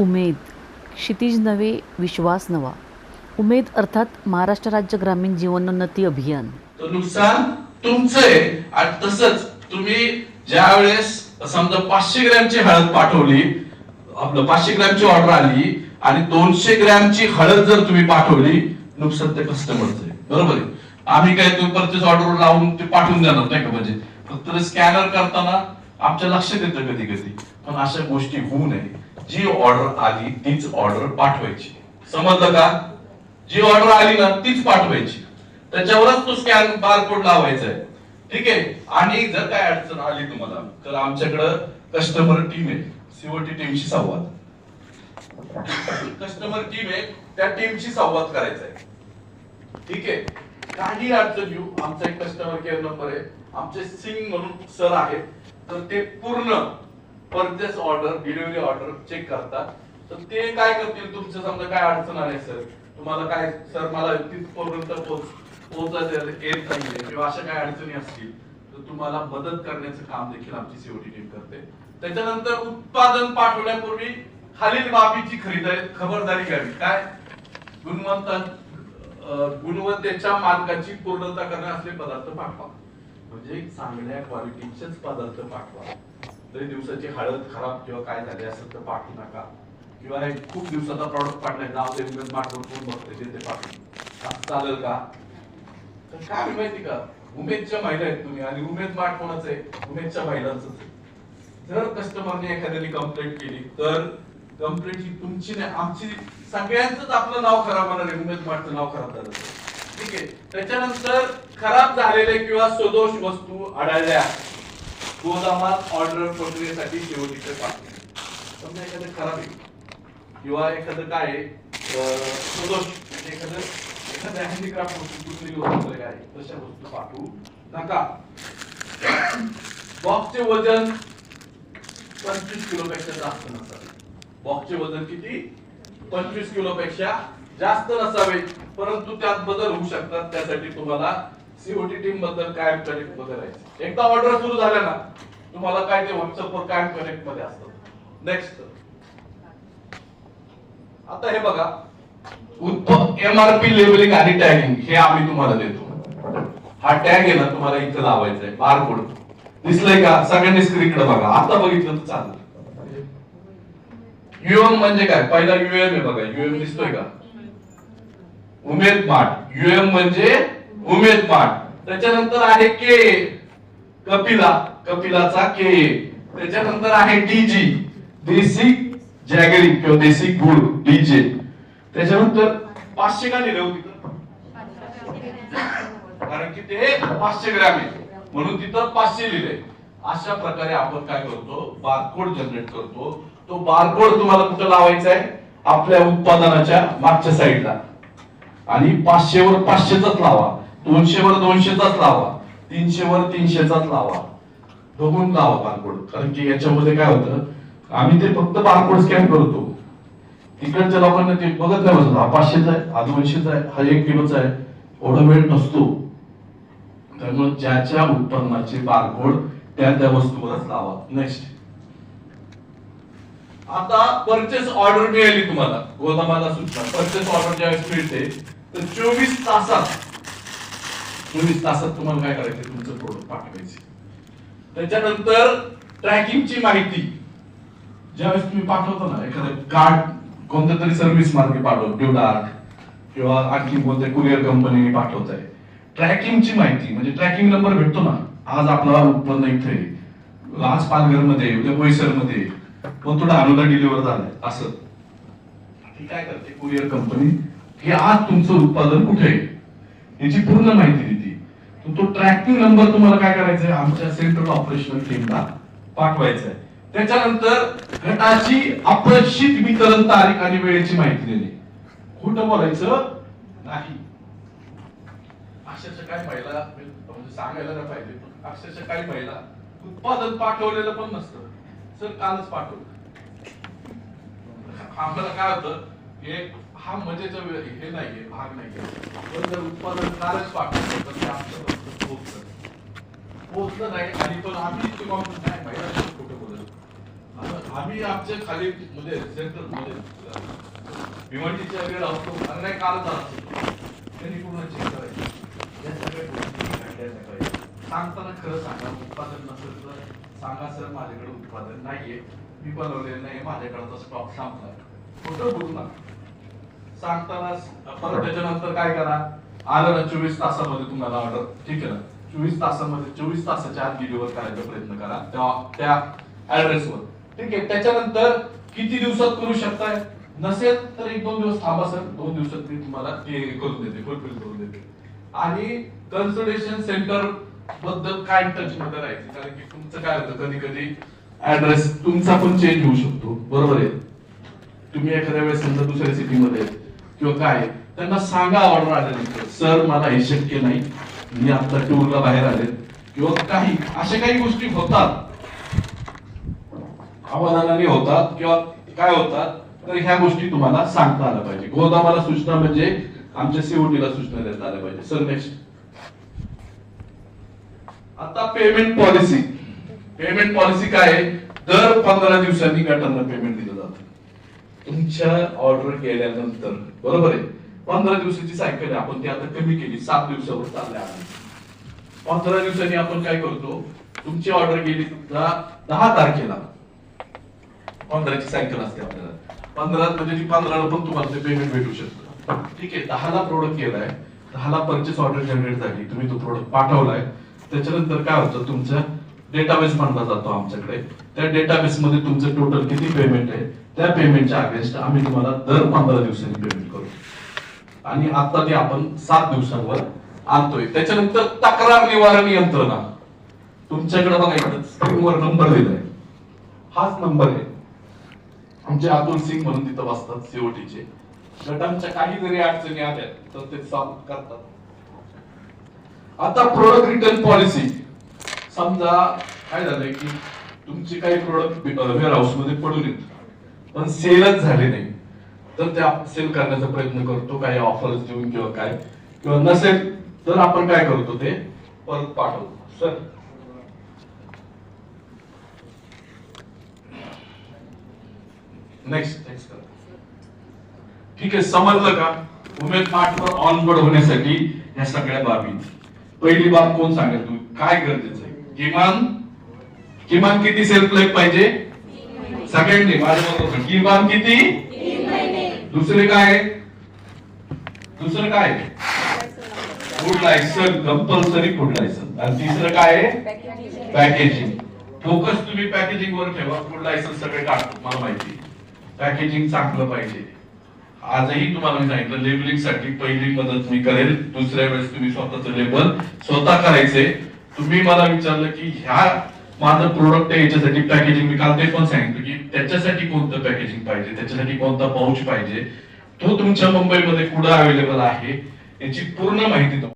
उमेद, क्षितिज नवे विश्वास नवा. उमेद अर्थात महाराष्ट्र राज्य ग्रामीण जीवनोन्नती अभियान. तर नुकसान तुमचं आहे. आणि तसंच तुम्ही ज्या वेळेस समजा 500 ग्रॅमची हळद पाठवली, आपलं 500 ग्रॅमची ऑर्डर आली आणि 200 ग्रॅमची हळद जर तुम्ही पाठवली, नुकसान ते कस्टमरचं आहे. बरोबर आहे. आम्ही काय तुम्ही परचेस ऑर्डर लावून ते पाठवून देणार नाही का? म्हणजे फक्त स्कॅनर करताना आमच्या लक्षात येतं कधी कधी, पण अशा गोष्टी होऊ नये. जी ऑर्डर आली तीच ऑर्डर पाठवायची. समजलं का? जी ऑर्डर आली ना तीच पाठवायची, त्याच्यावरच तो स्कॅन बारकोड लावायचा आहे. ठीक आहे. आणि जर काय अडचण आली तुम्हाला, तर आमच्याकडं कस्टमर टीम आहे, सीओटी टीमशी संवाद. कस्टमर टीम आहे, त्या टीमशी संवाद करायचा आहे. ठीक आहे. काही अडचण येऊ, आमचा एक कस्टमर केअर नंबर आहे, आमचे सिंग म्हणून सर आहेत, तर ते पूर्ण purchase order, delivery order check करतात. तर ते काय करतील, तुमचं समजा काय अडचण आली सर, तुम्हाला काय सर मला तिथपर्यंत पोहोचायचं येत नाहीये किंवा अशा काय अडचणी असतील, तर तुम्हाला मदत करण्याचं काम देखील आमची सीओटी टीम करते. त्याच्यानंतर उत्पादन पाठवण्यापूर्वी खालील बाबीची खबरदारी घ्यावी. काय? गुणवत्तेच्या मानकाची पूर्तता करणे असले पदार्थ पाठवा. म्हणजे चांगल्या क्वालिटीचेच पदार्थ पाठवा. तरी दिवसाची हळद खराब किंवा काय झाले असेल तर पाठवू नका. किंवा हे खूप दिवसाचा प्रॉडक्ट पाठलाय, नाव ते उमेद मार्टवर कोण बघते ते पाठवू, चालेल का? तर काय माहिती का, उमेदच्या महिला आहेत तुम्ही, आणि उमेद मार्ट कोणाचं आहे? उमेदच्या महिलांच आहे. जर कस्टमरने एखाद्याने कंप्लेंट केली तर कंप्लेंट ही तुमची नाही, आमची, सगळ्यांचंच आपलं नाव खराब होणार आहे. उमेद मार्टचं नाव खराब झालं. ठीक आहे. त्याच्यानंतर खराब झालेले किंवा सदोष वस्तू आढळल्या गोदामात ऑर्डर प्रक्रियेसाठी सीओटीचे पाठवणे. समजा एखादं खराब आहे किंवा एखादं काय सदोष, म्हणजे एखाद्या हँडीक्राफ्ट वस्तू तुटलेली वस्तू आहे, तशा वस्तू पाठवू नका. बॉक्सचे वजन 25 किलो पेक्षा जास्त नसावे. बॉक्सचे वजन किती? 25 किलो पेक्षा जास्त नसावे. परंतु त्यात बदल होऊ शकतात, त्यासाठी तुम्हाला सीओटी टीम बद्दल कायम कनेक्ट मध्ये राहायचं. एकदा ऑर्डर सुरू झाल्या ना, तुम्हाला काय ते व्हॉट्सअपवर कायम कनेक्ट मध्ये असतात. नेक्स्ट, आता हे बघा, एमआरपी लेबलिंग आणि टॅगिंग हे आम्ही तुम्हाला देतो. हा टॅग आहे ना, तुम्हाला इथे लावायचा आहे, बारकोड दिसलंय का? सगळ्यांनी स्क्रीनकडे बघा. आता बघितलं तर चालेल. युएम म्हणजे काय? पहिला युएम आहे बघा, युएम दिसतोय का? उमेद मार्ट. युएम म्हणजे उमेद मार्ट. त्याच्यानंतर आहे के, कपिला, कपिलाचा के. त्याच्यानंतर आहे डीजी, देसी जॅगरी किंवा देसी गुळ, डीजे. त्याच्यानंतर 500 का लिहिले होते? कारण की ते 500 ग्रॅम आहे म्हणून तिथं 500 लिहिले. अशा प्रकारे आपण काय करतो, बारकोड जनरेट करतो. तो बारकोड तुम्हाला कुठं लावायचा आहे? आपल्या उत्पादनाच्या मागच्या साईडला. आणि 500 वर 500चाच लावा, 200 वर 200चाच लावा, 300 वर 300चाच लावा. बघून लावा बारकोड. कारण की याच्यामध्ये काय होतं, आम्ही ते फक्त बारकोड स्कॅन करतो, तिकडच्या लोकांना ते बघत नाही बसत. हा 500चा आहे, हा 200चा आहे, हा 1 किलोचा आहे, एवढा वेळ नसतो. त्यामुळे ज्याच्या उत्पन्नाचे बारकोड त्या वस्तूवरच लावा. नेक्स्ट, आता परचेस ऑर्डर मिळाली तुम्हाला, गोदामाला सूचना. परचेस ऑर्डर ज्यावेळेस मिळते तर 24 तासात तुम्हाला काय करायचं, तुमचं प्रोडक्ट पाठवायचे. त्याच्यानंतर ट्रॅकिंगची माहिती ज्यावेळेस तुम्ही पाठवतो ना, एखादं कार्ड कोणत्या तरी सर्व्हिस मार्गे पाठवतो, ड्युडार्ट किंवा आणखी कोणत्या कुरिअर कंपनीने पाठवत आहे, ट्रॅकिंगची माहिती म्हणजे ट्रॅकिंग नंबर भेटतो ना, आज आपला उत्पन्न इथे, आज पालघरमध्ये, उद्या बोईसरमध्ये, पण थोडा अनुदा डिलिव्हर झालाय असं. ती काय करते कुरिअर कंपनी, हे आज तुमचं उत्पादन कुठे आहे याची पूर्ण माहिती देते. तो ट्रॅकिंग नंबर तुम्हाला काय करायचंय, आमच्या सेंट्रल ऑपरेशनल टीमला पाठवायचा आहे. त्याच्यानंतर घटाची अपेक्षित वितरण तारीख आणि वेळेची माहिती देणे. खोटं बोलायचं नाही. अक्षरशः काय महिला, म्हणजे सांगायला नाही पाहिजे, अक्षरशः काही महिला उत्पादन पाठवलेलं पण नसतं, सर कालच पाठवलं. आम्हाला काय होतं, हे हा मजेचा हे नाहीये, भाग नाहीये. पण जर उत्पादन कालच पाठवलं तर ते आमच्यापर्यंत पोहोचलं नाही. आणि पण आम्ही नाही, महिला खोटं बोलत आम्ही आमच्या खाली म्हणजे सेंटर मध्ये भिवंडीच्या वेळ असतो आणि नाही काल असतो त्यांनी पूर्ण चेक करायचं या सगळ्या गोष्टी काढल्या पाहिजे. सांगताना खरं सांगा, उत्पादन नसेल तर सांगा सर माझ्याकडे उत्पादन नाहीये, मी बनवलेलं नाही, माझ्याकडचा स्टॉक संपला. खोटं बोलू नका. सांगताना परत त्याच्यानंतर काय करा, आलं ना 24 तासामध्ये तुम्हाला ऑर्डर, ठीक आहे ना, 24 तासामध्ये 24 तासाच्या आत डिलिव्हर करायचा प्रयत्न करा त्या ऍड्रेसवर, ठीक आहे. त्याच्यानंतर किती दिवसात करू शकताय, नसेल तर 1-2 दिवस थांबा सर, 2 दिवसात मी तुम्हाला ते करून देते, फुलफिल करून देते. आणि कन्सल्टेशन सेंटर बद्दल काय टच मध्ये राहायचं, कारण की तुमचं काय होतं कधी कधी ऍड्रेस तुमचा पण चेंज होऊ शकतो, बरोबर आहे. तुम्ही एखाद्या वेळेस समजा दुसऱ्या सिटी मध्ये किंवा काय, त्यांना सांगा ऑर्डर आल्यानंतर सर मला हे शक्य नाही, मी आता टूरला बाहेर आले किंवा काही अशा काही गोष्टी होतात, आव्हानाने होतात किंवा काय होतात, तर ह्या गोष्टी तुम्हाला सांगता आल्या पाहिजे. गोदामाला सूचना म्हणजे आमच्या सीओटीला सूचना देता आल्या पाहिजे. सर नेक्स्ट, आता पेमेंट पॉलिसी. पेमेंट पॉलिसी काय आहे, दर 15 दिवसांनी गटांना पेमेंट दिलं जातं. तुमच्या ऑर्डर केल्यानंतर, बरोबर आहे, 15 दिवसाची सायकल आहे, आपण ती आता कमी केली, 7 दिवसावर चालल्या. 15 दिवसांनी आपण काय करतो, तुमची ऑर्डर गेली समजा 10 तारखेला, 15ची सायकल असते आपल्याला, 15 म्हणजे 15ला पण तुम्हाला ते पेमेंट भेटू शकतं, ठीक आहे. 10ला प्रोडक्ट केलाय, 10ला परचेस ऑर्डर जनरेट झाली, तुम्ही तो प्रोडक्ट पाठवलाय, त्याच्यानंतर काय होतं, तुमचा डेटाबेस मांडला जातो आमच्याकडे. त्या डेटाबेस मध्ये तुमचं टोटल किती पेमेंट आहे, त्या पेमेंटच्या अगेन्स्ट आम्ही तुम्हाला दर 15 दिवसांनी पेमेंट करू. आणि आता ते आपण 7 दिवसांवर आणतोय. त्याच्यानंतर तक्रार निवारण यंत्रणा. तुमच्याकडे बघा इथं स्क्रीनवर नंबर दिलाय, हाच नंबर आहे. आमचे अतुल सिंग म्हणून तिथं बसतात सीओटीचे. गटांच्या काही जरी अडचणी आल्या तर ते सॉल्व्ह करतात. आता प्रोडक्ट रिटर्न पॉलिसी. समजा काय झालंय की तुमचे काही प्रोडक्ट वेअर हाऊस मध्ये पडून येत पण सेलच झाले नाही, तर ते आपण सेल करण्याचा प्रयत्न करतो, काही ऑफर्स देऊन किंवा काय, किंवा नसेल तर आपण काय करतो, ते परत पाठवतो. सर नेक्स्ट करा, ठीक आहे. समजलं का? उमेद मार्टवर ऑनबोर्ड होण्यासाठी या सगळ्या बाबी. पहिली बाब कोण सांगेल, तू काय गरजेचं आहे, किमान किती सेल्फ लाईफ पाहिजे, सेकंड डे माझ्या किमान किती, दुसरे काय, food license, compulsory food license. आणि तिसरं काय आहे, पॅकेजिंग. फोकस तुम्ही पॅकेजिंग वर ठेवा. फूड लायसन सगळे काढतो मला माहिती, पॅकेजिंग चांगलं पाहिजे. आजही तुम्हाला मी सांगितलं, लेबलिंग साठी पहिली मदत मी करेल, दुसऱ्या वेळेस तुम्ही स्वतःचं लेबल स्वतः करायचे. तुम्ही मला विचारलं की ह्या माझं प्रोडक्ट आहे याच्यासाठी पॅकेजिंग, मी काल ते पण सांगितलं की त्याच्यासाठी कोणतं पॅकेजिंग पाहिजे, त्याच्यासाठी कोणता पाऊच पाहिजे, तो तुमच्या मुंबईमध्ये कुठं अवेलेबल आहे याची पूर्ण माहिती